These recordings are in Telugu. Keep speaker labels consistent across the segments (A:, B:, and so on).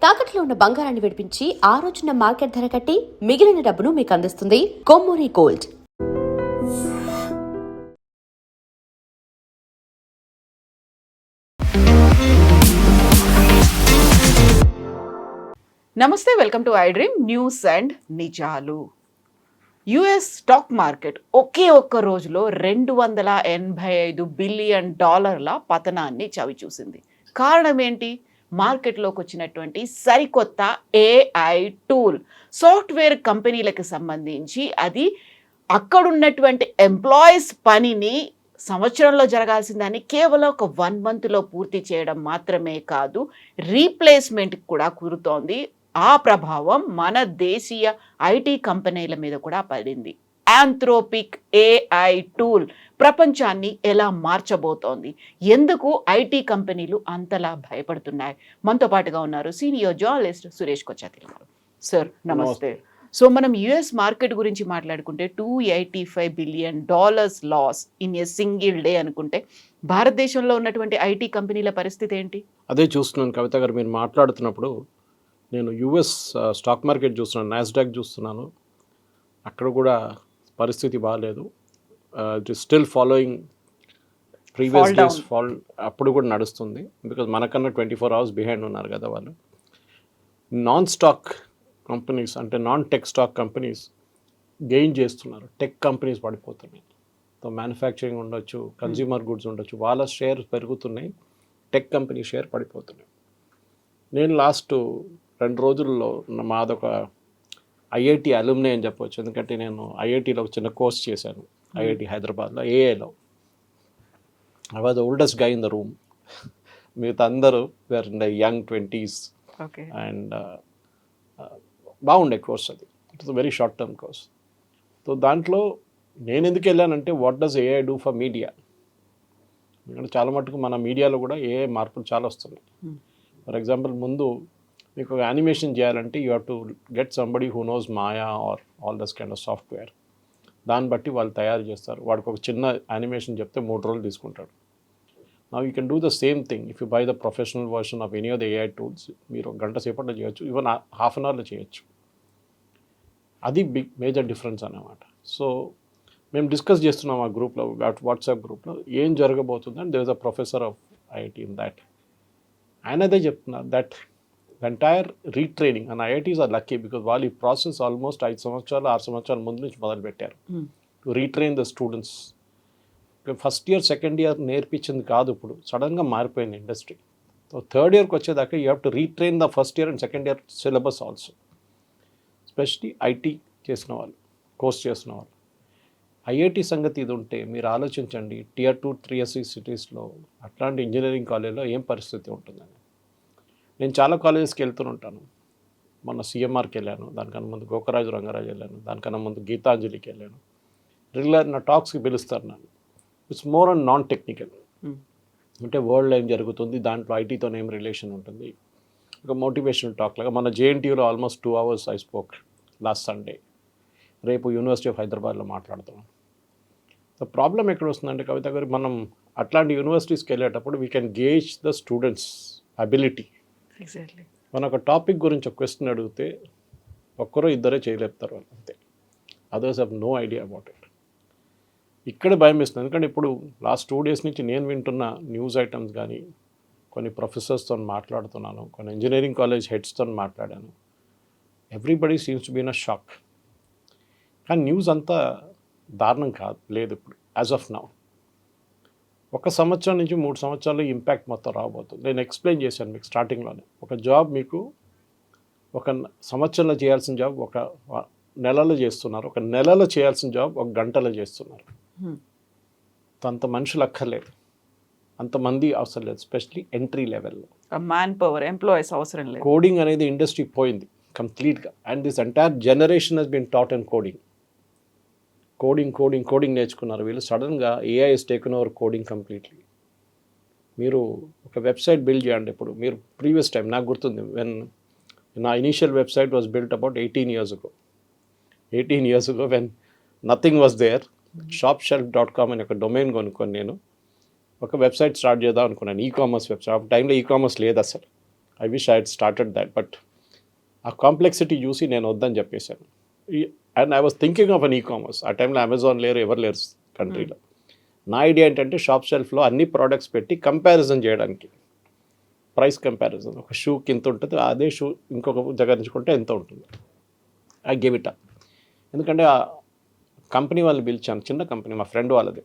A: తాకట్లో ఉన్న బంగారాన్ని విడిపించి ఆ రోజున మార్కెట్ ధర కట్టి మిగిలిన డబ్బును మీకు అందిస్తుంది కొమ్మూరి గోల్డ్.
B: నమస్తే, welcome to I dream news and నిజాలు. యుఎస్ స్టాక్ మార్కెట్ ఒకే ఒక్క రోజులో $285 బిలియన్ పతనాన్ని చవిచూసింది. కారణం ఏంటి? మార్కెట్లోకి వచ్చినటువంటి సరికొత్త ఏఐ టూల్. సాఫ్ట్వేర్ కంపెనీలకు సంబంధించి అది అక్కడున్నటువంటి ఎంప్లాయీస్ పనిని సంవత్సరంలో జరగాల్సిన దాన్ని కేవలం ఒక 1 monthలో పూర్తి చేయడం మాత్రమే కాదు, రీప్లేస్మెంట్కి కూడా కుదురుతోంది. ఆ ప్రభావం మన దేశీయ ఐటీ కంపెనీల మీద కూడా పడింది. ఆంథ్రోపిక్ ఏఐ టూల్ ప్రపంచాన్ని ఎలా మార్చబోతోంది? ఎందుకు ఐటీ కంపెనీలు అంతలా భయపడుతున్నాయి? మనతో పాటుగా ఉన్నారు సీనియర్ జర్నలిస్ట్ సురేష్ కొచ్చాతిల్ గారు. సార్ నమస్తే. సో మనం యుఎస్ మార్కెట్ గురించి మాట్లాడుకుంటే $285 billion loss in a single day అనుకుంటే భారతదేశంలో ఉన్నటువంటి ఐటీ కంపెనీల పరిస్థితి ఏంటి?
C: అదే చూస్తున్నాను కవిత గారు, మీరు మాట్లాడుతున్నప్పుడు నేను యుఎస్ స్టాక్ మార్కెట్ చూస్తున్నాను, నాస్డాక్ చూస్తున్నాను. అక్కడ కూడా పరిస్థితి బాగాలేదు. It is still following previous days fall. అప్పుడు కూడా నడుస్తుంది, బికాజ్ మనకన్నా 24 hours బిహైండ్ ఉన్నారు కదా వాళ్ళు. నాన్ స్టాక్ కంపెనీస్ అంటే non tech stock companies gain చేస్తున్నారు, టెక్ కంపెనీస్ పడిపోతున్నాయి. సో మ్యానుఫ్యాక్చరింగ్ ఉండొచ్చు, కన్జ్యూమర్ గుడ్స్ ఉండొచ్చు, వాళ్ళ షేర్ పెరుగుతున్నాయి, టెక్ కంపెనీ షేర్ పడిపోతున్నాయి. నేను లాస్ట్ 2 రోజుల్లో మాదొక ఐఐటి అలుమ్నే అని చెప్పవచ్చు, ఎందుకంటే నేను ఐఐటిలో ఒక చిన్న కోర్స్ చేశాను, ఐఐటి హైదరాబాద్లో ఏఐలో. I was the oldest guy in the room. మిగతా అందరూ were in the young 20s. And బాగుండే కోర్స్ అది. It is a very short term course. So దాంట్లో నేను ఎందుకు వెళ్ళానంటే what does AI do for media. ఎందుకంటే చాలా మటుకు మన మీడియాలో కూడా ఏఐ మార్పులు చాలా వస్తున్నాయి. ఫర్ ఎగ్జాంపుల్, ముందు మీకు ఒక యానిమేషన్ చేయాలంటే you have to get somebody who knows Maya or all these kind of software. దాన్ని బట్టి వాళ్ళు తయారు చేస్తారు. వాడికి ఒక చిన్న యానిమేషన్ చెప్తే 3 రోజులు తీసుకుంటాడు. Now you can do the same thing if you by the professional version of any of the AI tools. మీరు 1 గంట సేపట్లో చేయొచ్చు, ఈవెన్ ½ an hourలో చేయొచ్చు. అది బిగ్ మేజర్ డిఫరెన్స్ అన్నమాట. సో మేము డిస్కస్ చేస్తున్నాం ఆ గ్రూప్లో, వాట్సాప్ గ్రూప్లో, ఏం జరగబోతుంది అంటే there is a professor of IIT in that. ఆయన అదే చెప్తున్నారు, that entire retraining and IITs are lucky because వాళ్ళు ఈ ప్రాసెస్ ఆల్మోస్ట్ 5 సంవత్సరాలు 6 సంవత్సరాల ముందు నుంచి మొదలుపెట్టారు to retrain the students. First year second year నేర్పించింది కాదు, ఇప్పుడు సడన్గా మారిపోయింది ఇండస్ట్రీ. సో థర్డ్ ఇయర్కి వచ్చేదాకా you have to retrain the first year and second year syllabus also, especially IT చేసిన వాళ్ళు, కోర్స్ చేసిన వాళ్ళు. ఐఐటి సంగతి ఇది ఉంటే మీరు ఆలోచించండి, Tier 2 Tier 3 సిటీస్లో అట్లాంటి ఇంజనీరింగ్ కాలేజ్లో ఏం పరిస్థితి ఉంటుందని. నేను చాలా కాలేజెస్కి వెళ్తుంటాను. మొన్న సిఎంఆర్కి వెళ్ళాను, దానికన్నా ముందు గోకరాజు రంగరాజు వెళ్ళాను, దానికన్నా ముందు గీతాంజలికి వెళ్ళాను. రెగ్యులర్ నా టాక్స్కి పిలుస్తారు నన్ను. It's more and non technical, అంటే వరల్డ్లో ఏం జరుగుతుంది, దాంట్లో ఐటీతో ఏం రిలేషన్ ఉంటుంది, ఒక మోటివేషనల్ టాక్ లాగా. మన జేఎన్టీయూలో almost 2 hours I spoke last Sunday. రేపు యూనివర్సిటీ ఆఫ్ హైదరాబాద్లో మాట్లాడుతున్నాం. ద ప్రాబ్లం ఎక్కడ వస్తుందంటే కవిత గారు, మనం అట్లాంటి యూనివర్సిటీస్కి వెళ్ళేటప్పుడు we can gauge the students ability.
B: Exactly.
C: మన ఒక టాపిక్ గురించి ఒక క్వశ్చన్ అడిగితే ఒక్కరో ఇద్దరే చేయలేపుతారు వాళ్ళు, అంతే. Others have no idea about it. ఇక్కడ భయం వేస్తుంది, ఎందుకంటే ఇప్పుడు లాస్ట్ 2 days నుంచి నేను వింటున్న న్యూస్ ఐటమ్స్ కానీ, కొన్ని ప్రొఫెసర్స్తో మాట్లాడుతున్నాను, కొన్ని ఇంజనీరింగ్ కాలేజ్ హెడ్స్తో మాట్లాడాను. Everybody seems to be in a shock. కానీ న్యూస్ అంతా దారుణం కాదు, లేదు ఇప్పుడు యాజ్ ఆఫ్ నౌ. 1 సంవత్సరం నుంచి 3 సంవత్సరాలు ఇంపాక్ట్ మొత్తం రాబోతుంది. నేను ఎక్స్ప్లెయిన్ చేశాను మీకు స్టార్టింగ్లోనే. ఒక జాబ్ మీకు 1 సంవత్సరంలో చేయాల్సిన జాబ్ 1 నెలలో చేస్తున్నారు, 1 నెలలో చేయాల్సిన జాబ్ 1 గంటలో చేస్తున్నారు. అంత మనుషులు అక్కర్లేదు, అంతమంది అవసరం లేదు, ఎస్పెషలీ ఎంట్రీ లెవెల్లో.
B: మ్యాన్ పవర్, ఎంప్లాయీస్ అవసరం లేదు.
C: కోడింగ్ అనేది ఇండస్ట్రీ పోయింది కంప్లీట్గా, and this entire generation has been taught in coding. Coding నేర్చుకున్నారు వీళ్ళు. సడన్గా AI is taken over coding completely. మీరు ఒక వెబ్సైట్ బిల్డ్ చేయండి. ఇప్పుడు మీరు ప్రీవియస్ టైం నాకు గుర్తుంది, వెన్ నా initial website was built about 18 years ago. 18 years ago when nothing was there, shopshelf.com అని ఒక డొమైన్ కొనుక్కొని నేను ఒక వెబ్సైట్ స్టార్ట్ చేద్దాం అనుకున్నాను, ఈకామర్స్ వెబ్సైట్. ఆ టైంలో ఈకామర్స్ లేదు అసలు. I wish I head started that, but ఆ కాంప్లెక్సిటీ చూసి నేను వద్దని చెప్పేశాను. And I was thinking of an commerce. ఆ టైంలో అమెజాన్ లేరు, ఎవరు లేరు కంట్రీలో. నా ఐడియా ఏంటంటే షాప్ షెల్ఫ్లో అన్ని ప్రోడక్ట్స్ పెట్టి కంపారిజన్ చేయడానికి, ప్రైస్ కంపారిజన్. ఒక షూకి ఇంత ఉంటుంది, అదే షూ ఇంకొక దగ్గర నుంచుకుంటే ఎంత ఉంటుంది. I give it up. ఎందుకంటే ఆ కంపెనీ వాళ్ళు పిలిచాను, చిన్న కంపెనీ, మా ఫ్రెండ్ వాళ్ళది.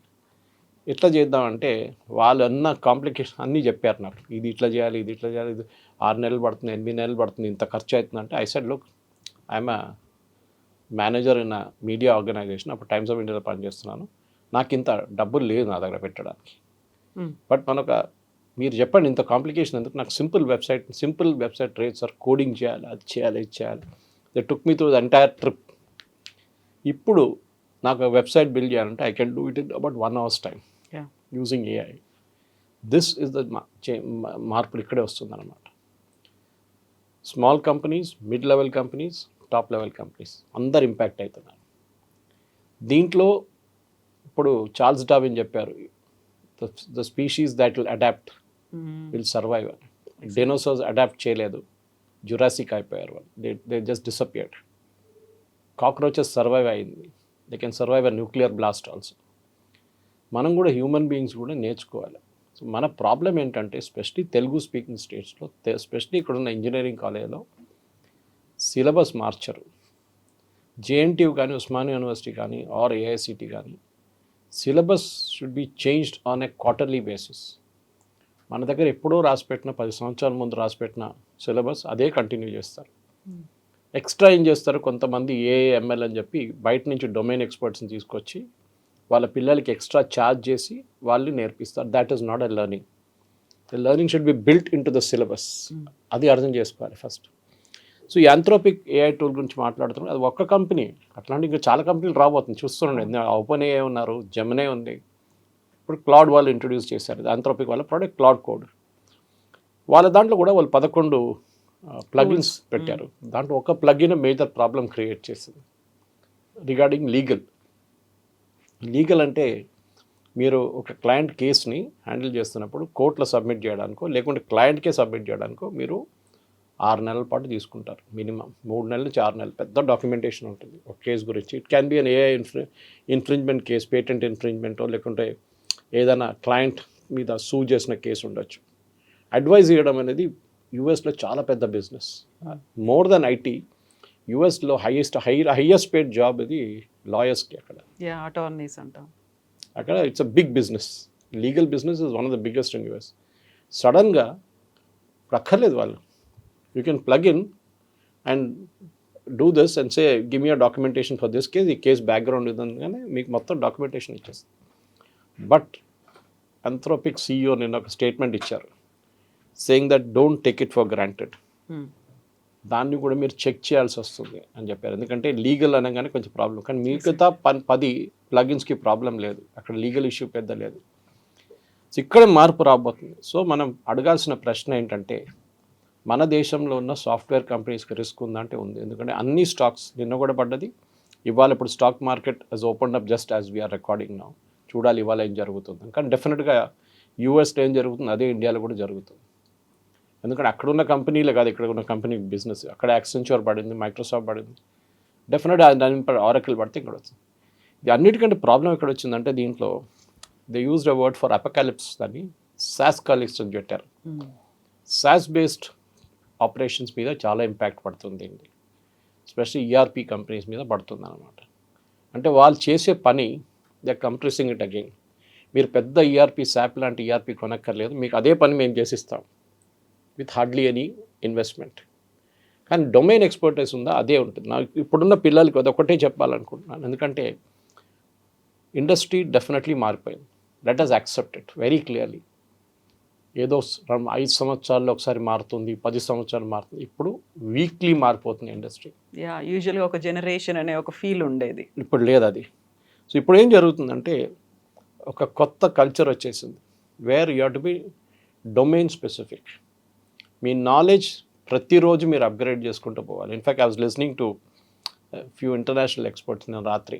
C: ఎట్లా చేద్దామంటే వాళ్ళు అన్న కాంప్లికేషన్ అన్నీ చెప్పారు నాకు. ఇది ఇట్లా చేయాలి, ఇది ఇట్లా చేయాలి, ఇది 6 నెలలు పడుతుంది, 8 నెలలు పడుతుంది, ఇంత ఖర్చు అవుతుందంటే I said look, I'm a manager in a media organisation, అప్పుడు టైమ్స్ ఆఫ్ ఇండియాలో పనిచేస్తున్నాను, నాకు ఇంత డబ్బులు లేదు నా దగ్గర పెట్టడానికి. బట్ మీరు చెప్పండి ఇంత కాంప్లికేషన్ ఎందుకు, నాకు simple website rates sir, coding చేయాలి, అది చేయాలి, ఇది చేయాలి. They took me through the entire trip. ఇప్పుడు నాకు వెబ్సైట్ బిల్డ్ చేయాలంటే I can do it in about 1 hour's time using AI. This is the మార్పులు ఇక్కడే వస్తుందన్నమాట. Small companies, mid level companies, top level companies అందరు ఇంపాక్ట్ అవుతున్నారు దీంట్లో. ఇప్పుడు చార్ల్స్ డార్విన్ చెప్పారు, the species that will adapt will survive. Dinosaurs adapt చేయలేదు, జురాసిక్ అయిపోయారు వాళ్ళు, they just disappeared. Cockroaches survive అయింది, they can survive a nuclear blast also. మనం కూడా హ్యూమన్ బీయింగ్స్ కూడా నేర్చుకోవాలి. సో మన ప్రాబ్లం ఏంటంటే ఎస్పెషలీ తెలుగు స్పీకింగ్ స్టేట్స్లో, ఎస్పెషలీ ఇక్కడున్న ఇంజనీరింగ్ కాలేజ్లో సిలబస్ మార్చరు. జేఎన్టీయూ కానీ, ఉస్మానియా యూనివర్సిటీ కానీ, ఆర్ ఏఐసిటీ కానీ, syllabus should be changed on a quarterly basis. మన దగ్గర ఎప్పుడో రాసిపెట్టిన 10 సంవత్సరాల ముందు రాసిపెట్టిన సిలబస్ అదే కంటిన్యూ చేస్తారు. ఎక్స్ట్రా ఏం చేస్తారు కొంతమంది, ఏఎంఎల్ అని చెప్పి బయట నుంచి డొమైన్ ఎక్స్పర్ట్స్ని తీసుకొచ్చి వాళ్ళ పిల్లలకి ఎక్స్ట్రా ఛార్జ్ చేసి వాళ్ళు నేర్పిస్తారు. That is not a learning. The learning should be built in to the syllabus. అది అర్థం చేసుకోవాలి ఫస్ట్. సో ఈ యాంథ్రోపిక్ ఏఐ టూల్ గురించి మాట్లాడుతున్నాం, అది ఒక్క కంపెనీ, అట్లాంటి ఇంకా చాలా కంపెనీలు రాబోతుంది చూస్తుండే. ఓపెన్ ఏఐ ఉన్నారు, జెమినీ ఉంది, ఇప్పుడు క్లౌడ్ వాళ్ళు ఇంట్రొడ్యూస్ చేశారు. యాంథ్రోపిక్ వాళ్ళ ప్రోడక్ట్ క్లౌడ్ కోడ్. వాళ్ళ దాంట్లో కూడా వాళ్ళు 11 ప్లగిన్స్ పెట్టారు. దాంట్లో ఒక ప్లగిన్ మేజర్ ప్రాబ్లం క్రియేట్ చేసింది రిగార్డింగ్ లీగల్ అంటే మీరు ఒక క్లయింట్ కేస్ని హ్యాండిల్ చేస్తున్నప్పుడు కోర్టులో సబ్మిట్ చేయడానికో లేకుంటే క్లయింట్కే సబ్మిట్ చేయడానికో మీరు 6 నెలల పాటు తీసుకుంటారు మినిమం. 3 నెలల నుంచి 6 నెలలు పెద్ద డాక్యుమెంటేషన్ ఉంటుంది ఒక కేసు గురించి. It can be an AI infringement case, patent ఇన్ఫ్రింజ్మెంటో లేకుంటే ఏదైనా క్లయింట్ మీద సూ చేసిన కేసు ఉండొచ్చు. అడ్వైజ్ ఇవ్వడం అనేది యూఎస్లో చాలా పెద్ద బిజినెస్. మోర్ దెన్ ఐటీ, యూఎస్లో హైయెస్ట్ పేడ్ జాబ్ ఇది లాయర్స్కి. అక్కడ
B: అటార్నీస్ అంటాం,
C: అక్కడ it's a big business. Legal business is one of the biggest in US. సడన్గా అక్కర్లేదు వాళ్ళు, you can plug in and do this and say give me a documentation for this case, ఈ కేస్ బ్యాక్గ్రౌండ్ ఇదని మీకు మొత్తం డాక్యుమెంటేషన్ ఇచ్చేస్తుంది. బట్ యాంథ్రోపిక్ CEO నిన్న ఒక స్టేట్మెంట్ ఇచ్చారు, saying that don't take it for granted. దాన్ని కూడా మీరు చెక్ చేయాల్సి వస్తుంది అని చెప్పారు. ఎందుకంటే లీగల్ అనగానే కొంచెం ప్రాబ్లం, కానీ మిగతా 10 ప్లగిన్స్కి ప్రాబ్లం లేదు, అక్కడ లీగల్ ఇష్యూ పెద్ద లేదు. సో ఇక్కడ మార్పు రాబోతుంది. సో మనం అడగాల్సిన ప్రశ్న ఏంటంటే, మన దేశంలో ఉన్న సాఫ్ట్వేర్ కంపెనీస్కి రిస్క్ ఉందంటే ఉంది. ఎందుకంటే అన్ని స్టాక్స్ నిన్న కూడా పడ్డది, ఇవాళ ఇప్పుడు stock market has open up just as we're recording now. చూడాలి ఇవాళ ఏం జరుగుతుంది. కానీ డెఫినెట్గా యూఎస్లో ఏం జరుగుతుంది అదే ఇండియాలో కూడా జరుగుతుంది. ఎందుకంటే అక్కడ ఉన్న కంపెనీలే కాదు, ఇక్కడ ఉన్న కంపెనీ బిజినెస్, అక్కడ యాక్సెంచర్ పడింది, మైక్రోసాఫ్ట్ పడింది, డెఫినెట్గా దాని ఆరకిల్ పడితే ఇక్కడ వచ్చింది. ఇది అన్నిటికంటే ప్రాబ్లం ఎక్కడ వచ్చిందంటే, దీంట్లో they used a word for apocalypse, దాన్ని సాస్ కాలిప్స్ అని పెట్టారు. సాస్ బేస్డ్ ఆపరేషన్స్ మీద చాలా ఇంపాక్ట్ పడుతుంది, ఎస్పెషల్లీ ఈఆర్పీ కంపెనీస్ మీద పడుతుంది అనమాట. అంటే వాళ్ళు చేసే పని దే కంప్రెసింగ్ ఇట్ అగైన్. మీరు పెద్ద ఈఆర్పీ శాప్ లాంటి ఈఆర్పీ కొనక్కర్లేదు, మీకు అదే పని మేము చేసిస్తాం విత్ హార్డ్లీ ఎనీ ఇన్వెస్ట్మెంట్. కానీ డొమైన్ ఎక్స్పర్టైజ్ ఉందా అదే ఉంటుంది. నాకు ఇప్పుడున్న పిల్లలకి అదొకటే చెప్పాలనుకుంటున్నాను, ఎందుకంటే ఇండస్ట్రీ డెఫినెట్లీ మారిపోయింది. Let us accept it very clearly. ఏదో 5 సంవత్సరాల్లో ఒకసారి మారుతుంది, 10 సంవత్సరాలు మారుతుంది. ఇప్పుడు వీక్లీ మారిపోతుంది ఇండస్ట్రీ.
B: యూజువల్గా ఒక జనరేషన్ అనే ఒక ఫీల్ ఉండేది,
C: ఇప్పుడు లేదు అది. సో ఇప్పుడు ఏం జరుగుతుందంటే, ఒక కొత్త కల్చర్ వచ్చేసింది, where you have to be domain specific. Me knowledge ప్రతిరోజు మీరు అప్గ్రేడ్ చేసుకుంటూ పోవాలి. In fact I was listening to few international experts నేను రాత్రి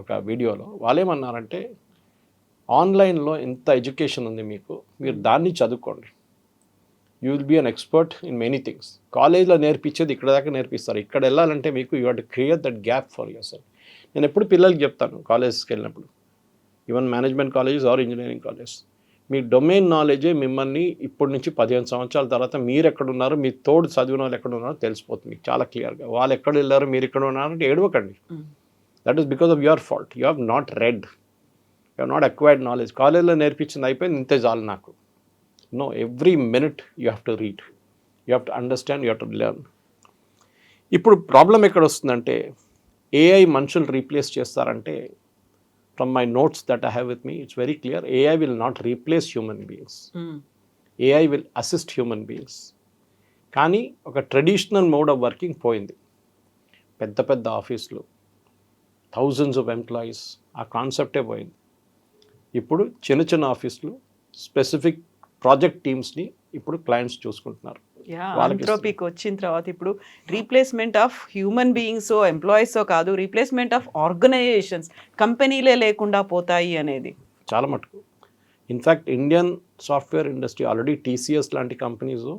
C: ఒక వీడియోలో. వాళ్ళు ఏమన్నారంటే, ఆన్లైన్లో ఎంత ఎడ్యుకేషన్ ఉంది మీకు, మీరు దాన్ని చదువుకోండి, you will be an expert in many things. కాలేజ్లో నేర్పించేది ఇక్కడ దాకా నేర్పిస్తారు. ఇక్కడ వెళ్ళాలంటే మీకు you have to create that gap for yourself. నేను ఎప్పుడు పిల్లలకి చెప్తాను కాలేజ్కి వెళ్ళినప్పుడు, even management colleges or engineering college, మీ డొమైన్ నాలెడ్జే మిమ్మల్ని ఇప్పటి నుంచి 15 సంవత్సరాల తర్వాత మీరు ఎక్కడున్నారో, మీ తోడు చదివిన వాళ్ళు ఎక్కడ ఉన్నారో తెలిసిపోతుంది మీకు చాలా క్లియర్గా. వాళ్ళు ఎక్కడ వెళ్ళారో మీరు ఇక్కడ ఉన్నారంటే ఏడవకండి. That is because of your fault. You have not read, you have not acquired knowledge. కాలేజ్లో నేర్పించింది అయిపోయింది, ఇంతే చాలు నాకు. No, every minute you have to read, you have to understand, you have to learn. ఇప్పుడు ప్రాబ్లం ఎక్కడ వస్తుందంటే ఏఐ మనుషులు రీప్లేస్ చేస్తారంటే, from my notes that I have with me, it's very clear, AI will not replace human beings. AI will assist human beings. కానీ ఒక ట్రెడిషనల్ మోడ్ ఆఫ్ వర్కింగ్ పోయింది. పెద్ద పెద్ద ఆఫీసులు, థౌజండ్స్ ఆఫ్ ఎంప్లాయీస్, ఆ కాన్సెప్టే పోయింది. ఇప్పుడు చిన్న చిన్న ఆఫీసులు, స్పెసిఫిక్ ప్రాజెక్ట్ టీమ్స్ని ఇప్పుడు క్లయింట్స్ చూసుకుంటున్నారు.
B: ఆంథ్రోపిక్ వచ్చిన తర్వాత ఇప్పుడు replacement of human beings employees కాదు, రీప్లేస్మెంట్ ఆఫ్ ఆర్గనైజేషన్స్, కంపెనీలే లేకుండా పోతాయి అనేది
C: చాలా మటుకు. In fact Indian software industry already TCS లాంటి కంపెనీస్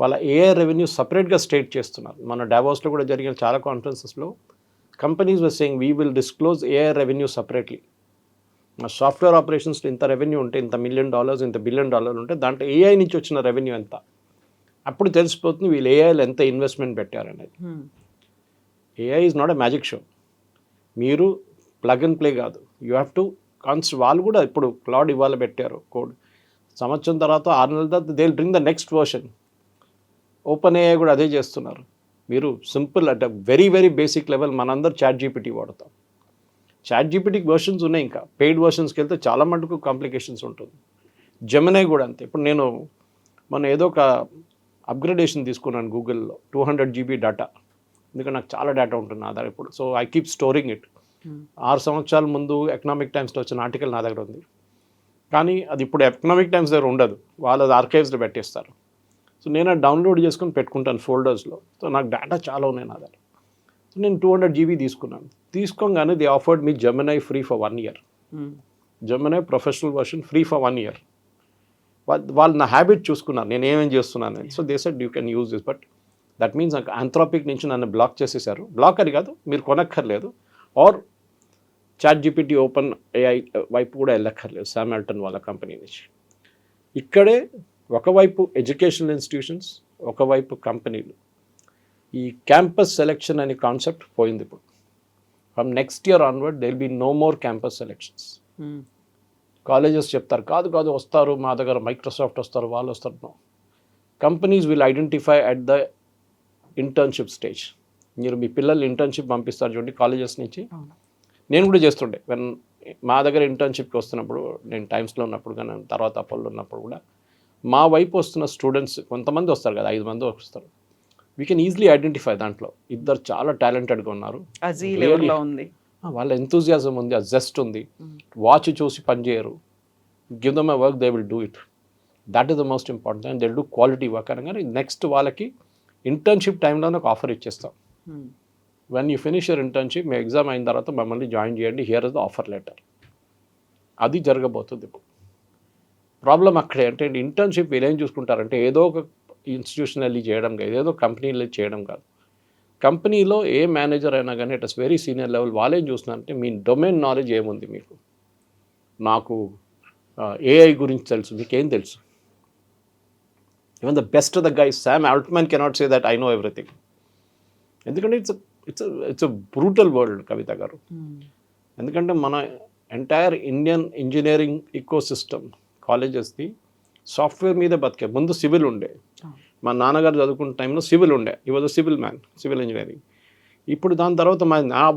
C: వాళ్ళ ఏఐ రెవెన్యూ సపరేట్గా స్టేట్ చేస్తున్నారు. మన డావోస్లో కూడా జరిగిన చాలా కాన్ఫరెన్సెస్లో companies were saying we will disclose AI revenue separately. మా సాఫ్ట్వేర్ ఆపరేషన్స్లో ఇంత రెవెన్యూ ఉంటే, ఇంత $1 million, ఇంత $1 billion ఉంటే దాంట్లో ఏఐ నుంచి వచ్చిన రెవెన్యూ ఎంత, అప్పుడు తెలిసిపోతుంది వీళ్ళు ఏఐలో ఎంత ఇన్వెస్ట్మెంట్ పెట్టారనేది. AI is not a magic show. మీరు ప్లగ్ అండ్ ప్లే కాదు, యూ హ్యావ్ టు వాళ్ళు కూడా ఇప్పుడు క్లౌడ్ ఇవాళ పెట్టారు కోడ్, సంవత్సరం తర్వాత 6 నెలల తర్వాత they will bring the next version. Open AI కూడా అదే చేస్తున్నారు. మీరు simple at very very basic level మనందరూ ChatGPT వాడతాం. ChatGPTకి వర్షన్స్ ఉన్నాయి, ఇంకా పెయిడ్ వర్షన్స్కి వెళ్తే చాలా మటుకు కాంప్లికేషన్స్ ఉంటుంది. జెమినై కూడా అంతే. ఇప్పుడు నేను మొన్న ఏదో ఒక అప్గ్రేడేషన్ తీసుకున్నాను గూగుల్లో, 200 GB డేటా, ఎందుకంటే నాకు చాలా డేటా ఉంటుంది నా దగ్గర ఇప్పుడు. So I keep storing it. 6 సంవత్సరాల ముందు ఎకనామిక్ టైమ్స్లో వచ్చిన ఆర్టికల్ నా దగ్గర ఉంది, కానీ అది ఇప్పుడు ఎకనామిక్ టైమ్స్ దగ్గర ఉండదు, వాళ్ళు అది ఆర్కైవ్స్లో పెట్టేస్తారు. సో నేను అది డౌన్లోడ్ చేసుకొని పెట్టుకుంటాను ఫోల్డర్స్లో. సో నాకు డేటా చాలా ఉన్నాయి నా దగ్గర. సో నేను 200 GB తీసుకున్నాను. తీసుకోగానే the offered me Gemini free for 1 year. Gemini professional version free for 1 year. వాళ్ళు నా హ్యాబిట్ చూసుకున్నారు నేను ఏమేమి చేస్తున్నాను. So they said you can use this, but that means నాకు ఆంథ్రోపిక్ నుంచి నన్ను బ్లాక్ చేసేసారు. బ్లాక్ అని కాదు, మీరు కొనక్కర్లేదు, ఆర్ ChatGPT ఓపెన్ ఏఐ వైపు కూడా వెళ్ళక్కర్లేదు, శామ్ ఆల్టన్ వాళ్ళ కంపెనీ నుంచి. ఇక్కడే ఒకవైపు ఎడ్యుకేషనల్ ఇన్స్టిట్యూషన్స్, ఒకవైపు కంపెనీలు. ఈ క్యాంపస్ సెలెక్షన్ అనే కాన్సెప్ట్ పోయింది ఇప్పుడు. From next year onward they will be no more campus selections. Colleges చెప్తారు కాదు కాదు వస్తారు మా దగ్గర, మైక్రోసాఫ్ట్ వస్తారు, వాళ్ళు వస్తారు. No, companies will identify at the internship stage. మీరు మీ పిల్లల్ని ఇంటర్న్షిప్ పంపిస్తారు చూడండి కాలేజెస్ నుంచి. నేను కూడా చేస్తుండే, వెన్ మా దగ్గర ఇంటర్న్షిప్కి వస్తున్నప్పుడు, నేను టైమ్స్లో ఉన్నప్పుడు కానీ తర్వాత అపోలో ఉన్నప్పుడు కూడా, మా వైపు వస్తున్న స్టూడెంట్స్ కొంతమంది వస్తారు కదా, 5 మంది వస్తారు. We can easily identify. దాంట్లో ఇద్దరు చాలా టాలెంటెడ్గా ఉన్నారు, వాళ్ళ ఎంతూజియాజం ఉంది, ఆ జెస్ట్ ఉంది, వాచ్ చూసి పని చేయరు. Give them a work, they will do it. That is the most important, and they will do quality work. అనగానే నెక్స్ట్ వాళ్ళకి ఇంటర్న్షిప్ టైంలో ఒక ఆఫర్ ఇచ్చేస్తాం. When you finish your internship, me exam అయిన తర్వాత మమ్మల్ని జాయిన్ చేయండి, here is the offer letter. అది జరగబోతుంది ఇప్పుడు. ప్రాబ్లం అక్కడే అంటే ఇంటర్న్షిప్ వీళ్ళు ఏం చూసుకుంటారంటే ఏదో ఒక ఇన్స్టిట్యూషన్ వెళ్ళి చేయడం కాదు, ఏదో కంపెనీలో చేయడం కాదు. కంపెనీలో ఏ మేనేజర్ అయినా కానీ it is very senior level, వాళ్ళేం చూస్తున్నారంటే మీ డొమైన్ నాలెడ్జ్ ఏముంది మీకు. నాకు ఏఐ గురించి తెలుసు, మీకేం తెలుసు? Even the best the guy Sam Altman cannot say that I know everything. ఎందుకంటే it's a brutal world Kavita garu. ఎందుకంటే మన entire Indian engineering ecosystem కాలేజెస్ది సాఫ్ట్వేర్ మీదే బతికే. ముందు సివిల్ ఉండే, మా నాన్నగారు చదువుకున్న టైంలో సివిల్ ఉండే, ఈ was a civil man, civil engineering. ఇప్పుడు దాని తర్వాత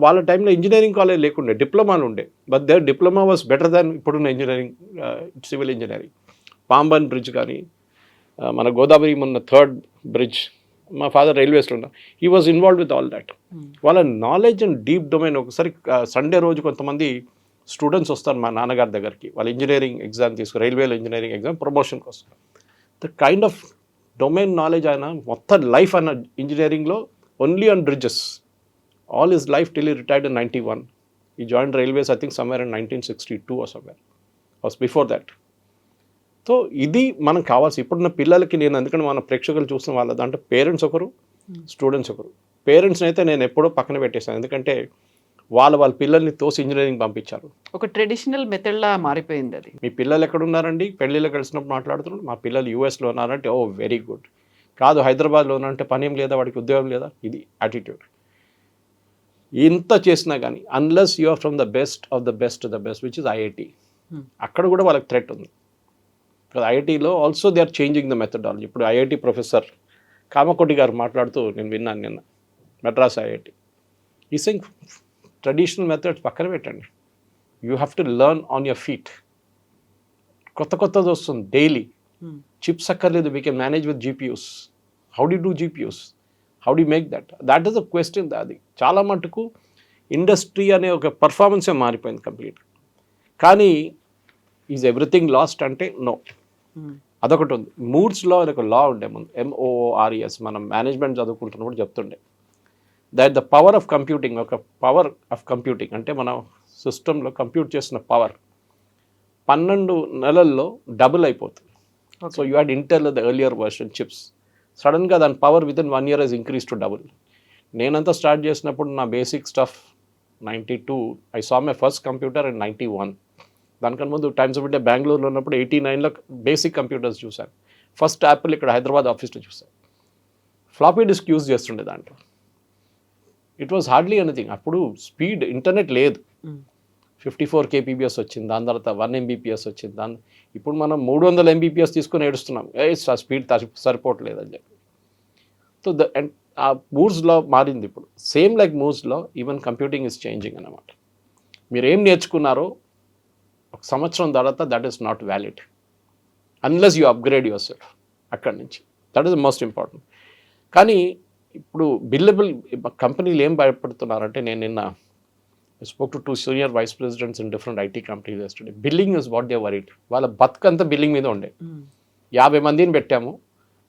C: వాళ్ళ టైంలో ఇంజనీరింగ్ కాలేజ్ లేకుండే, డిప్లొమాలు ఉండే. But there diploma was better than ఇప్పుడున్న engineering, civil engineering. Pamban bridge కానీ, మన గోదావరి మొన్న 3rd బ్రిడ్జ్, మా ఫాదర్ రైల్వేస్లో ఉన్నారు, he was involve with all that. వాళ్ళ నాలెడ్జ్ అండ్ డీప్ డొమైన్. ఒకసారి సండే రోజు కొంతమంది స్టూడెంట్స్ వస్తారు మా నాన్నగారి దగ్గరికి, వాళ్ళ ఇంజనీరింగ్ ఎగ్జామ్ రైల్వేలో ఇంజనీరింగ్ ఎగ్జామ్ ప్రమోషన్ కోసం. The kind of domain knowledge ఆయన మొత్తం లైఫ్ అన్న ఇంజనీరింగ్లో only on bridges, all his life till he retired in 91. ఈ join railways I think somewhere in 1962 or somewhere, was before that. So ఇది మనం కావాల్సి ఇప్పుడున్న పిల్లలకి నేను ఎందుకంటే మన ప్రేక్షకులు చూసిన వాళ్ళ దాంట్లో పేరెంట్స్ ఒకరు స్టూడెంట్స్ ఒకరు. పేరెంట్స్ని అయితే నేను ఎప్పుడో పక్కన పెట్టేశాను, ఎందుకంటే వాళ్ళ పిల్లల్ని తోసి ఇంజనీరింగ్ పంపించారు.
B: ఒక ట్రెడిషనల్ మెథడ్లా మారిపోయింది అది.
C: మీ పిల్లలు ఎక్కడ ఉన్నారండి, పెళ్ళిళ్ళు కలిసినప్పుడు మాట్లాడుతున్నారు, మా పిల్లలు యూఎస్లో ఉన్నారంటే ఓ వెరీ గుడ్. కాదు హైదరాబాద్లో ఉన్నారంటే పని ఏం లేదా, వాడికి ఉద్యోగం లేదా, ఇది యాటిట్యూడ్. ఇంత చేసినా కానీ unless you are from the best of the best which is IIT, అక్కడ కూడా వాళ్ళకి థ్రెట్ ఉంది. ఐఐటీలో also they are changing the methodology. ఇప్పుడు ఐఐటి ప్రొఫెసర్ కామకోటి గారు మాట్లాడుతూ నేను విన్నాను నిన్న, మెడ్రాస్ ఐఐటి, ఈ సెయింగ్ ట్రెడిషనల్ మెథడ్స్ పక్కన పెట్టండి, you have to learn on your feet. కొత్తది వస్తుంది డైలీ. చిప్స్ అక్కర్లేదు, we can manage with GPUs. How do do GPUs, how do make that is a question. అది చాలా మటుకు ఇండస్ట్రీ అనే ఒక పర్ఫార్మెన్సే మారిపోయింది కంప్లీట్. కానీ ఈజ్ ఎవ్రీథింగ్ లాస్ట్ అంటే నో. అదొకటి ఉంది. మూడ్స్లో ఒక లా ఉండే ముందు, MOORES, మనం మేనేజ్మెంట్ చదువుకుంటున్నప్పుడు చెప్తుండే, that the power of computing, ఒక పవర్ ఆఫ్ కంప్యూటింగ్ అంటే మన సిస్టంలో కంప్యూట్ చేసిన పవర్ 12 నెలల్లో డబుల్ అయిపోతుంది. So you had Intel the earlier version chips, సడన్గా దాని power with in 1 year has increase to double. నేనంతా స్టార్ట్ చేసినప్పుడు నా basic stuff 92, I saw my first computer in 91. దానికన్నా ముందు టైమ్స్ ఆఫ్ ఇండియా బెంగళూరులో ఉన్నప్పుడు 89లో బేసిక్ కంప్యూటర్స్ చూశాను. ఫస్ట్ యాపిల్ ఇక్కడ హైదరాబాద్ ఆఫీస్లో చూశాను. ఫ్లాపీ డిస్క్ యూజ్ చేస్తుండే దాంట్లో. It was hardly anything. అప్పుడు స్పీడ్ ఇంటర్నెట్ లేదు. 54 kbps వచ్చింది, దాని తర్వాత 1 Mbps వచ్చింది. ఇప్పుడు మనం 300 Mbps తీసుకొని ఏడుస్తున్నాం, ఆ స్పీడ్ సరిపోవట్లేదు అని చెప్పి. సో ఆ మూవ్స్లో మారింది ఇప్పుడు. సేమ్ లైక్ మూవ్స్లో ఈవెన్ కంప్యూటింగ్ ఇస్ చేంజింగ్ అన్నమాట. మీరు ఏం నేర్చుకున్నారో ఒక సంవత్సరం తర్వాత that is not valid unless you upgrade yourself అక్కడి నుంచి. That is the most important. కానీ ఇప్పుడు బిల్లబుల్ కంపెనీలు ఏం భయపడుతున్నారంటే, నేను నిన్న spoke to 2 senior vice presidents in different IT companies yesterday. Billing is what they are worried. వాళ్ళ బతుకంతా బిల్లింగ్ మీద ఉండే. 50 మందిని పెట్టాము,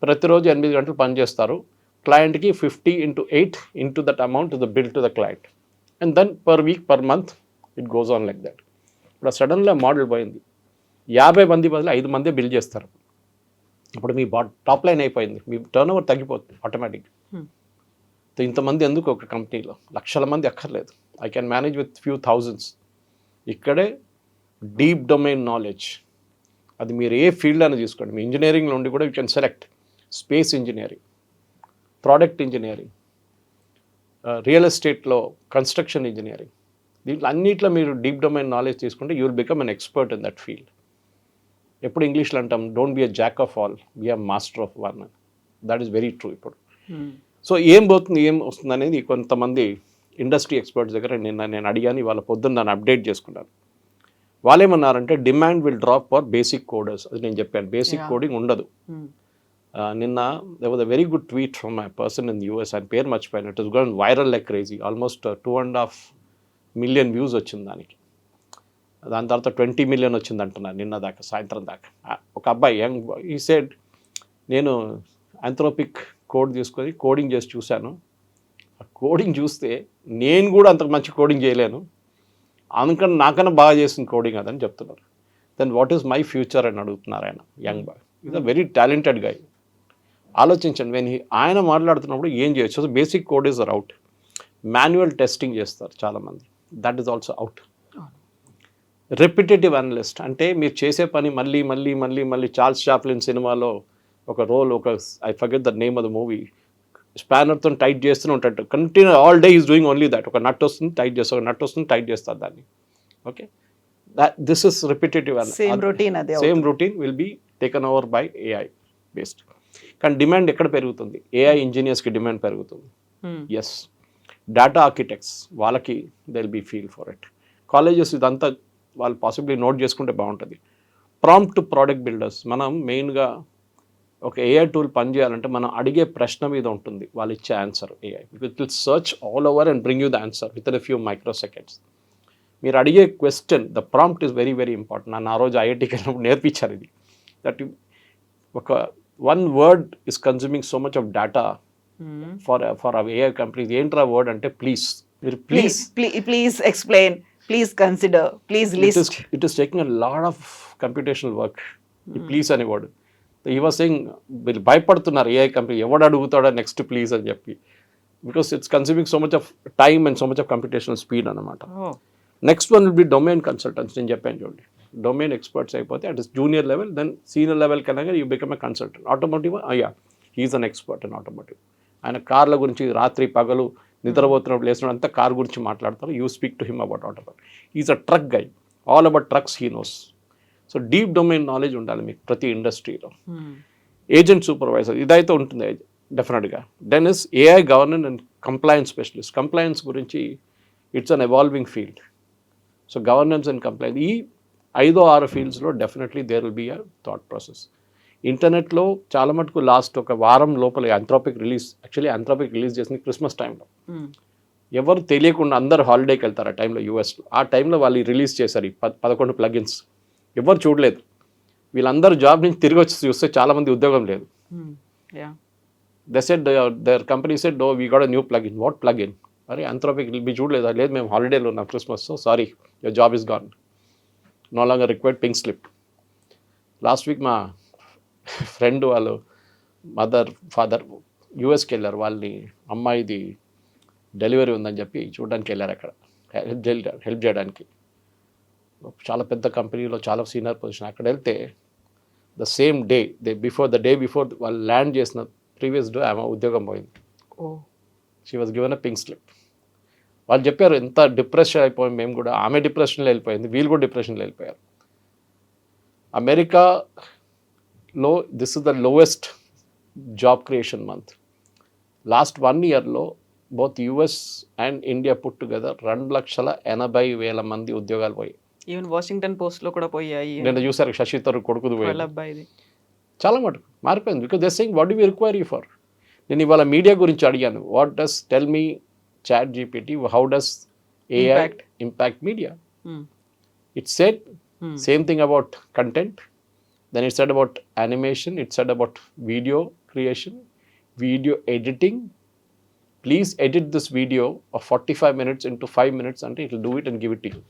C: ప్రతిరోజు 8 గంటలు పని చేస్తారు, క్లయింట్కి 50 into 8 into that amount is the bill to the client, and then per week per month it goes on like that. ఇప్పుడు సడన్గా మోడల్ పోయింది, 50 మంది బదులు 5 మందే బిల్ చేస్తారు. ఇప్పుడు మీ టాప్ లైన్ అయిపోయింది, మీ టర్న్ ఓవర్ తగ్గిపోతుంది ఆటోమేటిక్. ఇంతమంది ఎందుకు ఒక కంపెనీలో, లక్షల మంది అక్కర్లేదు. I can manage with few thousands. ఇక్కడే డీప్ డొమైన్ నాలెడ్జ్, అది మీరు ఏ ఫీల్డ్ అని తీసుకోండి. మీ ఇంజనీరింగ్లో ఉండి కూడా you can select space engineering, product engineering, real ఎస్టేట్లో కన్స్ట్రక్షన్ ఇంజనీరింగ్, దీంట్లో అన్నిట్లో మీరు డీప్ డొమైన్ నాలెడ్జ్ తీసుకుంటే you will become an expert in that field. ఎప్పుడు ఇంగ్లీష్లో అంటాం, don't be a Jack of all, be a master of one. That is very true ఇప్పుడు. సో ఏం పోతుంది ఏం వస్తుంది అనేది కొంతమంది ఇండస్ట్రీ ఎక్స్పర్ట్స్ దగ్గర నేను అడిగాను, వాళ్ళ పొద్దున్న నన్ను అప్డేట్ చేసుకున్నాను. వాళ్ళేమన్నారంటే demand will drop for basic coders. అది నేను చెప్పాను, బేసిక్ కోడింగ్ ఉండదు. నిన్న there was a very good tweet from a person in the US, ఆయన పేరు మర్చిపోయాను. It is gone viral like crazy, almost 2.5 million views వచ్చింది దానికి. దాని తర్వాత 20 million వచ్చింది అంటున్నారు నిన్న దాకా, సాయంత్రం దాకా. ఒక అబ్బాయి యంగ్ బాయ్, ఈ సెడ్, నేను ఆంథ్రోపిక్ కోడ్ తీసుకొని కోడింగ్ చేసి చూశాను, ఆ కోడింగ్ చూస్తే నేను కూడా అంత మంచి కోడింగ్ చేయలేను, అందుకని నాకన్నా బాగా చేసిన కోడింగ్ అదని చెప్తున్నారు. Then what is my future అని అడుగుతున్నారు ఆయన, young boy. Is a very talented guy. ఆలోచించండి, ఆయన మాట్లాడుతున్నప్పుడు ఏం చేయొచ్చు. So basic code is out. Manual testing చేస్తారు చాలామంది, that is also out. Repetitive analyst అంటే మీరు చేసే పని మళ్ళీ మళ్ళీ మళ్ళీ మళ్ళీ. చార్ల్స్ చాప్లిన్ సినిమాలో ఒక రోల్, ఒక I forget the name of the movie, స్పానర్తో టైట్ చేస్తూనే ఉంటాడు continue, all day is doing only that. ఒక నట్ వస్తుంది టైట్ చేస్తారు, ఒక నట్ వస్తుంది టైట్ చేస్తారు దాన్ని. Okay, this is repetitive. Same routine will be taken over by AI based. కానీ డిమాండ్ ఎక్కడ పెరుగుతుంది? AI ఇంజనీర్స్కి డిమాండ్ పెరుగుతుంది. ఎస్, డేటా ఆర్కిటెక్ట్స్ వాళ్ళకి they will be feel for it. Colleges ఇదంతా వాళ్ళు పాసిబ్లీ నోట్ చేసుకుంటే బాగుంటుంది. ప్రాంప్ట్ టు ప్రోడక్ట్ బిల్డర్స్, మనం మెయిన్గా ఒక AI టూల్ పనిచేయాలంటే మనం అడిగే ప్రశ్న మీద ఉంటుంది వాళ్ళు ఇచ్చే answer. AI it will search all over and bring you the answer with in a few micro seconds. మీరు అడిగే question, the prompt is very very important. నన్ను ఆ రోజు IITకి వెళ్ళినప్పుడు నేర్పించారు ఇది. దట్ ఒక one word is consuming so much of data for AI companies. ఏంట్రా వర్డ్ అంటే ప్లీజ్. మీరు
B: please explain, please consider, please list.
C: It is taking a lot of computational work. ఈ ప్లీజ్ అనేవాడు. ఈ వాజ్ సెయింగ్ వీళ్ళు భయపడుతున్నారు ఏఐ కంపెనీ ఎవడు అడుగుతాడో నెక్స్ట్ ప్లీజ్ అని చెప్పి, because it's consuming so much of time and so much of computational speed అనమాట. Next one will be domain consultants. నేను చెప్పాను చూడండి, డొమైన్ ఎక్స్పర్ట్స్ అయిపోతే at is junior level, then senior level కన్నా you become a consultant. Automotive he is an expert in automotive. ఆయన కార్ల గురించి రాత్రి పగలు నిద్రపోతున్నప్పుడు లేచినప్పుడు అంతా కార్ గురించి మాట్లాడతారు. You speak to him about automotive. Is a truck guy, all about trucks he knows. So deep domain knowledge ఉండాలి మీకు ప్రతి ఇండస్ట్రీలో. ఏజెంట్ సూపర్వైజర్ ఇదైతే ఉంటుంది డెఫినెట్గా. Then is AI governance and compliance specialist. Compliance గురించి it's an evolving field. So governance and compliance, ఈ 5-6 ఫీల్డ్స్లో definitely there will be a thought process. ఇంటర్నెట్లో చాలా మటుకు లాస్ట్ ఒక వారం లోపల యాంథ్రోపిక్ రిలీజ్ చేసింది క్రిస్మస్ టైంలో. ఎవరు తెలియకుండా అందరు హాలిడేకి వెళ్తారు ఆ టైంలో యూఎస్లో. ఆ టైంలో వాళ్ళు రిలీజ్ చేశారు ఈ 11 ప్లగిన్స్. ఎవరు చూడలేదు. వీళ్ళందరూ జాబ్ నుంచి తిరిగి వచ్చి చూస్తే చాలామంది ఉద్యోగం లేదు. They said their company said no we got a new plugin. What plugin? అరే ఆంథ్రోపిక్ మీ చూడలేదు? లేదు మేము హాలిడేలో ఉన్నాం Christmas, so sorry your job is gone, no longer required pink slip. Last week మా ఫ్రెండ్ వాళ్ళు ఫాదర్ యూఎస్కి వెళ్ళారు. వాళ్ళని అమ్మాయిది డెలివరీ ఉందని చెప్పి చూడడానికి వెళ్ళారు. అక్కడ హెల్ప్ చేయడానికి చాలా పెద్ద కంపెనీలో చాలా సీనియర్ పొజిషన్. అక్కడ వెళ్తే ద సేమ్ డే బిఫోర్ వాళ్ళు ల్యాండ్ చేసిన ప్రీవియస్ డే ఆమె ఉద్యోగం పోయింది. She was given a pink slip. వాళ్ళు చెప్పారు ఎంత డిప్రెషన్ అయిపోయింది. మేము కూడా, ఆమె డిప్రెషన్లో వెళ్ళిపోయింది, వీళ్ళు కూడా డిప్రెషన్లో వెళ్ళిపోయారు. అమెరికాలో this is the lowest job creation month. Last 1 yearలో both US and India put together 2,80,000 మంది ఉద్యోగాలు పోయాయి.
B: ఈవెన్ వాషింగ్టన్ పోస్ట్లో కూడా పోయాయి.
C: నేను చూసారు శశి తరూర్ కొడుకుది పోయింది.
B: అబ్బాయిది
C: చాలా మటుకు మారిపోయింది. Because they saying what do we require you for. నేను ఇవాళ మీడియా గురించి అడిగాను, what does tell me chat GPT, how does AI impact media? It said same thing about content, then it said about animation, it said about video creation, video editing. Please edit this video of 45 minutes into 5 minutes అంటే it will do it and give it to you.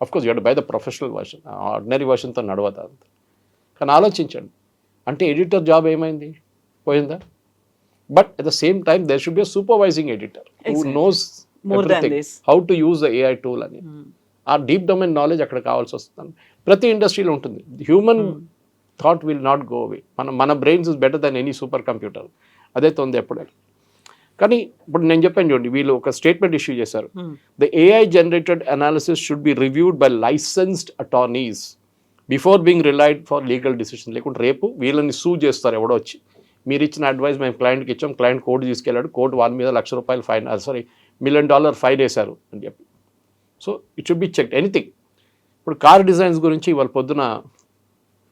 C: Of course you have to buy the professional version, ordinary వర్షన్తో నడవదు అంత. కానీ ఆలోచించండి, అంటే ఎడిటర్ జాబ్ ఏమైంది? పోయిందా? But at the same time there should be a supervising editor who knows how to use the AI tool అని. ఆ డీప్ డొమైన్ నాలెడ్జ్ అక్కడ కావాల్సి వస్తుంది. ప్రతి ఇండస్ట్రీలో ఉంటుంది. Human thought will not go away. మన brains is better than any super computer. అదైతే ఉంది ఎప్పుడైనా. కానీ ఇప్పుడు నేను చెప్పాను చూడండి, వీళ్ళు ఒక స్టేట్మెంట్ ఇష్యూ చేశారు. The AI generated analysis should be reviewed by licensed attorneys before being relied for legal decision. లేకుంటే రేపు వీళ్ళని సూ చేస్తారు ఎవడో వచ్చి, మీరు ఇచ్చిన అడ్వైస్ మేము క్లయింట్కి ఇచ్చాం, క్లయింట్ కోర్టు తీసుకెళ్ళాడు, కోర్టు వాళ్ళ మీద ₹1,00,000 ఫైన్, $1 million ఫైన్ వేశారు అని చెప్పి. So it should be checked anything. ఇప్పుడు కార్ డిజైన్స్ గురించి ఇవాళ పొద్దున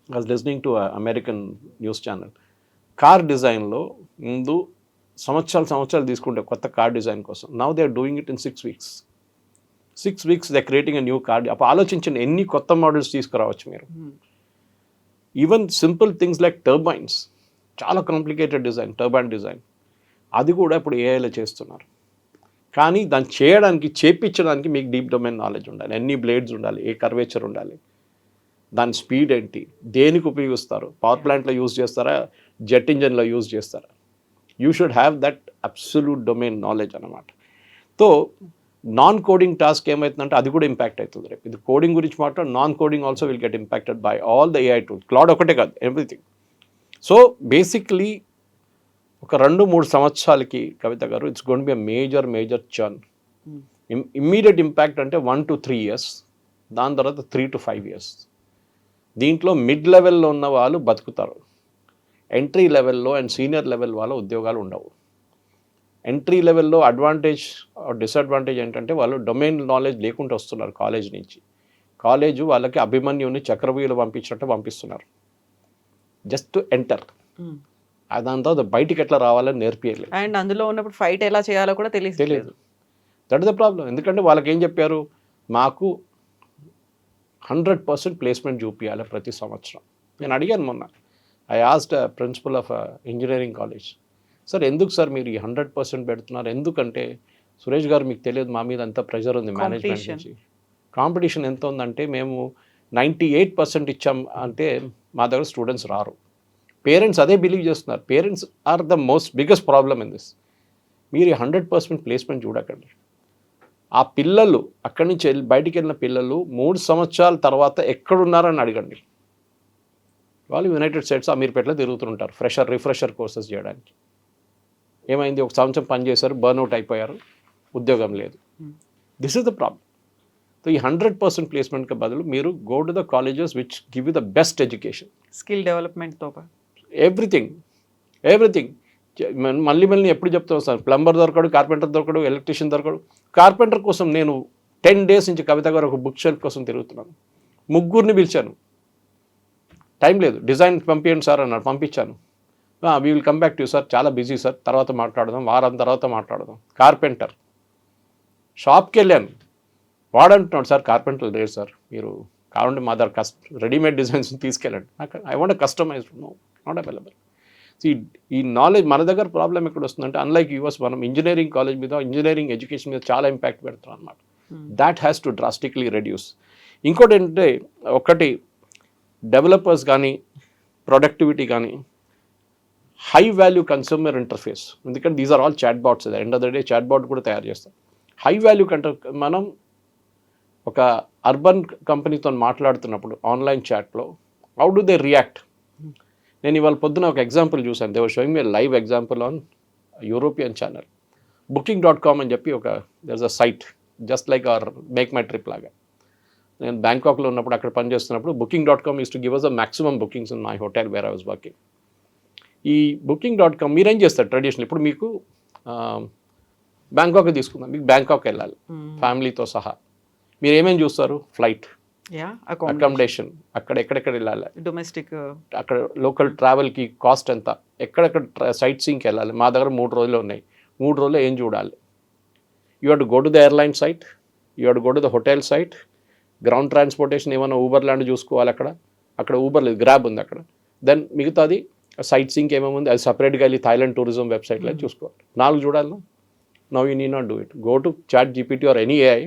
C: I was listening to American news channel. Car డిజైన్లో ముందు సంవత్సరాలు తీసుకుంటే కొత్త కార్ డిజైన్ కోసం, now they are doing it in 6 weeks. 6 weeks they creating a new car. అప్పుడు ఆలోచించండి ఎన్ని కొత్త మోడల్స్ తీసుకురావచ్చు మీరు. Even simple things like turbines, చాలా కాంప్లికేటెడ్ డిజైన్, టర్బైన్ డిజైన్, అది కూడా ఇప్పుడు ఏఐలో చేస్తున్నారు. కానీ దాన్ని చేపించడానికి మీకు డీప్ డొమైన్ నాలెడ్జ్ ఉండాలి. ఎన్ని బ్లేడ్స్ ఉండాలి, ఏ కర్వేచర్ ఉండాలి, దాని స్పీడ్ ఏంటి, దేనికి ఉపయోగిస్తారు, పవర్ ప్లాంట్లో యూజ్ చేస్తారా, జెట్ ఇంజన్లో యూజ్ చేస్తారా, you should have that absolute domain knowledge అనమాట. సో నాన్ కోడింగ్ టాస్క్ ఏమవుతుందంటే అది కూడా ఇంపాక్ట్ అవుతుంది రేపు. ఇది కోడింగ్ గురించి మాట్లాడు, non coding also will get impacted by all the AI tools. Cloud ఒకటే కాదు, ఎవ్రీథింగ్. సో బేసిక్లీ ఒక 2-3 సంవత్సరాలకి Kavitha garu it's gone be a major churn. Immediate impact అంటే 1 to 3 years, దాని తర్వాత 3 to 5 years. దీంట్లో మిడ్ లెవెల్లో ఉన్న వాళ్ళు బతుకుతారు, ఎంట్రీ లెవెల్లో అండ్ సీనియర్ లెవెల్ వాళ్ళ ఉద్యోగాలు ఉండవు. ఎంట్రీ లెవెల్లో అడ్వాంటేజ్ డిసడ్వాంటేజ్ ఏంటంటే వాళ్ళు డొమైన్ నాలెడ్జ్ లేకుండా వస్తున్నారు కాలేజ్ నుంచి. కాలేజు వాళ్ళకి అభిమన్యుని చక్రవ్యూహలు పంపించినట్టు పంపిస్తున్నారు జస్ట్ టు ఎంటర్. దాని తర్వాత బయటికి ఎట్లా రావాలని నేర్పియలేదు.
B: అండ్ అందులో ఉన్నప్పుడు ఫైట్ ఎలా చేయాలో కూడా తెలియదు.
C: That is the problem. ఎందుకంటే వాళ్ళకి ఏం చెప్పారు, మాకు 100% ప్లేస్మెంట్ చూపించాలి ప్రతి సంవత్సరం. నేను అడిగాను మొన్న, I asked principal of engineering college, sir ఎందుకు సార్ మీరు ఈ 100% పెడుతున్నారు? ఎందుకంటే సురేష్ గారు మీకు తెలియదు, మా మీద అంత ప్రెషర్ ఉంది మేనేజ్మెంట్ నుంచి. కాంపిటీషన్ ఎంత ఉందంటే మేము 98% ఇచ్చాం అంటే మా దగ్గర స్టూడెంట్స్ రారు. పేరెంట్స్ అదే బిలీవ్ చేస్తున్నారు. Parents are the most biggest problem in this. మీరు 100% ప్లేస్మెంట్ చూడకండి. ఆ పిల్లలు అక్కడి నుంచి బయటికి వెళ్ళిన పిల్లలు 3 సంవత్సరాల తర్వాత ఎక్కడున్నారని అడగండి. వాళ్ళు యునైటెడ్ స్టేట్స్ అమీర్పేటలో తిరుగుతుంటారు రిఫ్రెషర్ కోర్సెస్ చేయడానికి. ఏమైంది, 1 సంవత్సరం పనిచేశారు, బర్న్అవుట్ అయిపోయారు, ఉద్యోగం లేదు. This is the problem. So ఈ 100% ప్లేస్మెంట్కి బదులు మీరు go to the colleges which give you the best education,
B: skill డెవలప్మెంట్తో పాటు
C: ఎవ్రీథింగ్. మళ్ళీ ఎప్పుడు చెప్తాను సార్, ప్లంబర్ దొరకడు, కార్పెంటర్ దొరకడు, ఎలక్ట్రీషియన్ దొరకడు. కార్పెంటర్ కోసం నేను 10 days నుంచి కవిత గారు ఒక బుక్ షెల్ఫ్ కోసం తిరుగుతున్నాను. 3 పిలిచాను, టైం లేదు, డిజైన్ పంపించండి సార్ అన్నాడు, పంపించాను. We will come back to you sir, చాలా బిజీ సార్, తర్వాత మాట్లాడదాం, వారం తర్వాత మాట్లాడదాం. కార్పెంటర్ షాప్కి వెళ్ళాను, వాడంటున్నాడు సార్ కార్పెంటర్ లేదు సార్, మీరు కావాలంటే మా దగ్గర రెడీమేడ్ డిజైన్స్ తీసుకెళ్ళండి. I want customised, no not available. ఈ నాలెడ్జ్ మన దగ్గర ప్రాబ్లం ఎక్కడ వస్తుందంటే, అన్లైక్ యూఎస్ మనం ఇంజనీరింగ్ కాలేజ్ మీద, ఇంజనీరింగ్ ఎడ్యుకేషన్ మీద చాలా ఇంపాక్ట్ పెడుతున్నాం అనమాట. That has to drastically reduce. ఇంకోటి ఏంటంటే, ఒకటి డెవలపర్స్ కానీ ప్రొడక్టివిటీ కానీ హై వాల్యూ కన్స్యూమర్ ఇంటర్ఫేస్, ఎందుకంటే these are all chatbots. End of the day chatbot కూడా తయారు చేస్తాం. హై వాల్యూ మనం ఒక అర్బన్ కంపెనీతో మాట్లాడుతున్నప్పుడు ఆన్లైన్ చాట్లో హౌ డు దే రియాక్ట్. నేను ఇవాళ పొద్దున ఒక ఎగ్జాంపుల్ చూశాను. They were showing me live example on European channel. Booking.com అని చెప్పి there is a site just like our MakeMyTrip లాగా. నేను బ్యాంకాక్లో ఉన్నప్పుడు అక్కడ పనిచేస్తున్నప్పుడు Booking.com use to give us a maximum bookings in my hotel where I was working. ఈ Booking.com మీరేం చేస్తారు ట్రెడిషనల్, ఇప్పుడు మీకు బ్యాంకాక్ తీసుకుందాం, మీకు బ్యాంకాక్ వెళ్ళాలి ఫ్యామిలీతో సహా, మీరు ఏమేమి చూస్తారు? ఫ్లైట్, అకామిడేషన్, అక్కడ ఎక్కడెక్కడ వెళ్ళాలి,
B: డొమెస్టిక్,
C: అక్కడ లోకల్ ట్రావెల్కి కాస్ట్ ఎంత, ఎక్కడెక్కడ సైట్ సీయింగ్కి వెళ్ళాలి. మా దగ్గర 3 రోజులు ఉన్నాయి, 3 రోజుల్లో ఏం చూడాలి? You have to go to the airline site, you have to go to the hotel site, ground transportation ఏమైనా ఊబర్ ల్యాండ్ చూసుకోవాలి. అక్కడ ఊబర్ లేదు, గ్రాబ్ ఉంది అక్కడ. దెన్ మిగతాది సైట్ సీయింగ్ ఏమేమి ఉంది అది సపరేట్గా వెళ్ళి థాయిలాండ్ టూరిజం వెబ్సైట్లో చూసుకోవాలి. 4 చూడాలి. Now you need not do it. Go to ChatGPT or any AI,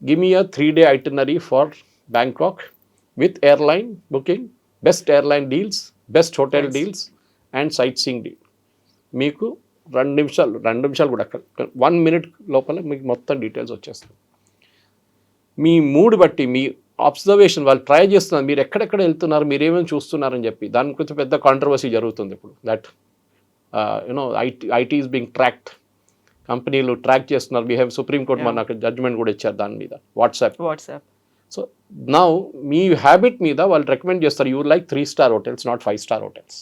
C: give me a 3-day itinerary for Bangkok with airline booking, best airline deals, best hotel deals and sightseeing deal. మీకు 2 నిమిషాలు కూడా 1 minute లోపల మీకు మొత్తం డీటెయిల్స్ వచ్చేస్తాయి. మీ మూడ్ బట్టి, మీ అబ్జర్వేషన్, వాళ్ళు ట్రై చేస్తున్నారు మీరు ఎక్కడెక్కడ వెళ్తున్నారు, మీరు ఏమేమి చూస్తున్నారని చెప్పి. దాని గురించి పెద్ద కాంట్రవర్సీ జరుగుతుంది ఇప్పుడు. That IT is being tracked, కంపెనీలు ట్రాక్ చేస్తున్నారు. వీ హ్యావ్ సుప్రీంకోర్టు మనకు జడ్జ్మెంట్ కూడా ఇచ్చారు దాని మీద. వాట్సాప్. సో నౌ మీ హ్యాబిట్ మీద వాళ్ళు రికమెండ్ చేస్తారు, you like 3 star hotels, not 5 star hotels.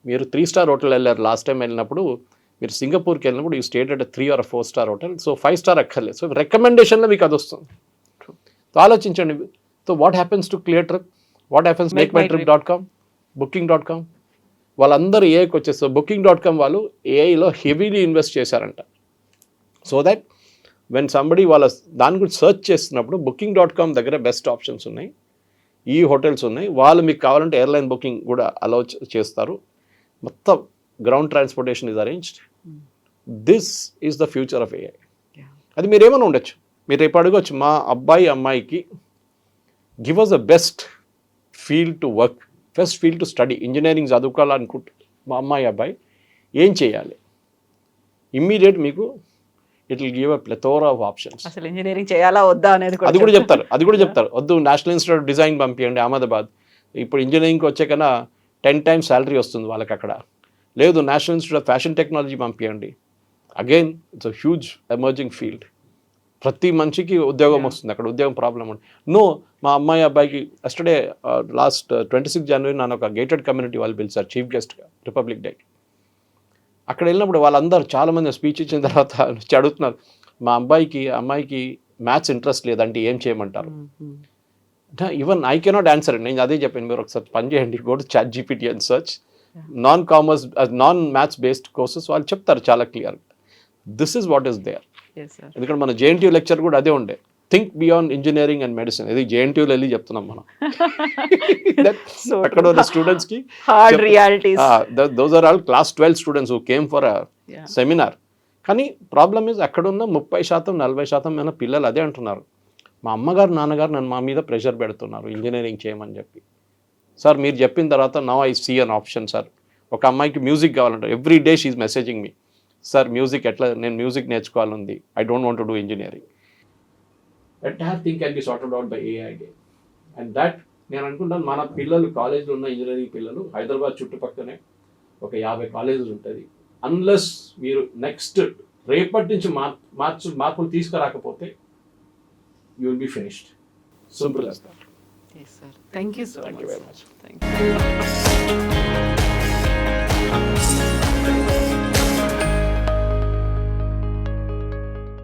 C: మీరు 3 star హోటల్ వెళ్ళారు లాస్ట్ టైం వెళ్ళినప్పుడు, మీరు సింగపూర్కి వెళ్ళినప్పుడు you state at 3 or 4 star hotel. So 5 star అక్కర్లేదు. సో రికమెండేషన్లో మీకు అది వస్తుంది. సో ఆలోచించండి. So what happens to Cleartrip, what happens MakeMyTrip dot com, Booking.com, వాళ్ళందరూ ఏఐకి వచ్చేస్తారు. Booking.com వాళ్ళు ఏఐలో హెవీలీ ఇన్వెస్ట్ చేశారంట. సో దట్ వెన్ సంబడి వాళ్ళ దాని గురించి సర్చ్ చేస్తున్నప్పుడు Booking.com దగ్గర బెస్ట్ ఆప్షన్స్ ఉన్నాయి, ఈ హోటల్స్ ఉన్నాయి, వాళ్ళు మీకు కావాలంటే ఎయిర్లైన్ బుకింగ్ కూడా అలౌ చేస్తారు. మొత్తం ground transportation is arranged. This is the future of AI. అది మీరు ఏమైనా ఉండొచ్చు. మీరు రేపు అడగవచ్చు, మా అబ్బాయి అమ్మాయికి give us the best field to work, best field to study, engineering చదువుకోవాలనుకుంటే మా అమ్మాయి అబ్బాయి ఏం చేయాలి? ఇమ్మీడియట్ మీకు it will give a plethora of options.
B: అసలు ఇంజనీరింగ్ చేయాలా వద్దా అనేది
C: అది కూడా చెప్తారు. వద్దు, నేషనల్ ఇన్స్టిట్యూట్ ఆఫ్ డిజైన్ పంపించండి అహ్మదాబాద్. ఇప్పుడు ఇంజనీరింగ్కి వచ్చే కన్నా 10 times శాలరీ వస్తుంది వాళ్ళకి అక్కడ. లేదు, National Institute of Fashion Technology పంపించండి. Again it's a huge emerging field. ప్రతి మనిషికి ఉద్యోగం వస్తుంది అక్కడ, ఉద్యోగం ప్రాబ్లం ఉంది. నో, మా అమ్మాయి అబ్బాయికి ఎస్టర్డే లాస్ట్ 26 January నన్ను ఒక గేటెడ్ కమ్యూనిటీ వాళ్ళు పిలిచారు చీఫ్ గెస్ట్గా రిపబ్లిక్ డేకి. అక్కడ వెళ్ళినప్పుడు వాళ్ళందరూ చాలామంది స్పీచ్ ఇచ్చిన తర్వాత అడుగుతున్నారు, మా అమ్మాయికి మ్యాథ్స్ ఇంట్రెస్ట్ లేదంటే ఏం చేయమంటారు? Even I cannot answer. నేను అదే చెప్పాను, మీరు ఒకసారి పని చేయండి, go to ChatGPT and search non maths based courses. వాళ్ళు చెప్తారు చాలా clear. This is what is there. ఎందుకంటే మన జేఎన్టీయూ లెక్చర్ కూడా అదే ఉండే, think beyond engineering and medicine. ఇది జేఎన్టీయూలో వెళ్ళి చెప్తున్నాం మనం. అక్కడ ఉన్న స్టూడెంట్స్కి those are all class 12 students who came for a seminar. కానీ ప్రాబ్లమ్ ఈజ్ అక్కడున్న 30% 40% అయిన పిల్లలు అదే అంటున్నారు, మా అమ్మగారు నాన్నగారు నన్ను మా మీద ప్రెషర్ పెడుతున్నారు ఇంజనీరింగ్ చేయమని చెప్పి. సార్ మీరు చెప్పిన తర్వాత now I see an option sir. ఒక అమ్మాయికి మ్యూజిక్ కావాలంటే every day she messaging me, sir music ఎట్లా, నేను మ్యూజిక్ నేర్చుకోవాలంది, I don't want to do engineering. Entire thing can be sorted out by AI day. And that నేను అనుకుంటాను మన పిల్లలు కాలేజ్లో ఉన్న ఇంజనీరింగ్ పిల్లలు హైదరాబాద్ చుట్టుపక్కనే ఒక 50 కాలేజెస్ ఉంటుంది. అన్లెస్ మీరు నెక్స్ట్ రేపటి నుంచి మార్పులు తీసుకురాకపోతే you will be finished. Simple as that.
B: Yes, sir. Thank you so
C: Thank
B: much.
C: you very much.
B: Thank you.